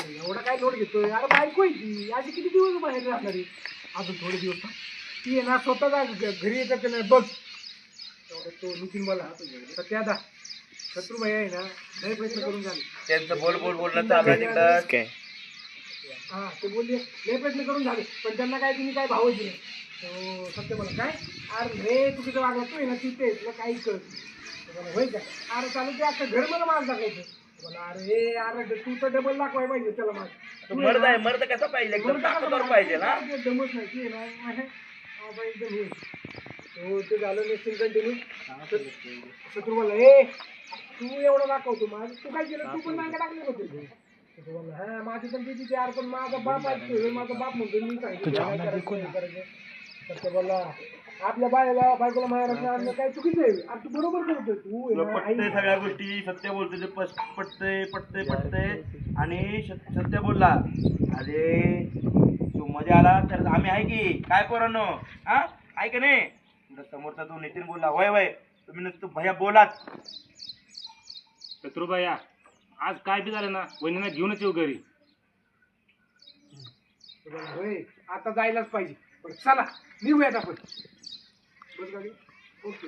एवढा काय लोड घेतोय? अरे बायको आहे ती, आधी किती दिवस बाहेर राहणार आहे? अजून थोडे दिवस ती आहे ना, स्वतः घरी येतात का नाही बघ. एवढं तो नितीन मला सत्यादा शत्रुभाई आहे ना, लय प्रयत्न करून झाले त्यांचं बोल बोल बोलणं चालू आहे तिकडं. हा ते बोलले लय प्रयत्न करून झाले, पण त्यांना काय तुम्ही काय भाव दिले? तो सत्य मला काय, अरे रे तू तिथं वागला तू आहे ना तिथे तुला काही कळत होय का? अरे चालू ते आता घर मला माल दाखवायचं. मला अरे अरे तू तर डबल दाखवाय पाहिजे त्याला माल. मर्द आहे, मर्द कसा पाहिजे? एकदम ताकदवर पाहिजे ना. दमच नाही की ना एकदम हे हो ते झालं नसेल कंटिन्यू. शत्रुवाला ए तू एवढं दाखवतो माझं, तू काय केलं? तू पण मागे टाकले होते. हा माझी पण तिथे यार, पण माझा बाप ऐकतोय, माझा बाप म्हणतो मी सांगितलं बोलला आपल्या बायकोला मारायला आणलं काय चुकीचं आहे? अरे तू बरोबर करतोय, तू पटतंय सगळ्या गोष्टी. सत्य बोलतोय ते पटतंय पटतंय पटतंय. आणि सत्य बोलला अरे तू मध्ये आला तर आम्ही आहे की काय पोरांनो, हा आहे का नाही? समोरचा तो नितीन बोलला वय वय तुम्ही नुसतं भैया बोलात. शत्रुबाया आज काय बी झालं ना, वहिनीला घेऊनच येऊ घरी. होय आता जायलाच पाहिजे. पण चला निघूयात आपण. बस गाडी. ओके.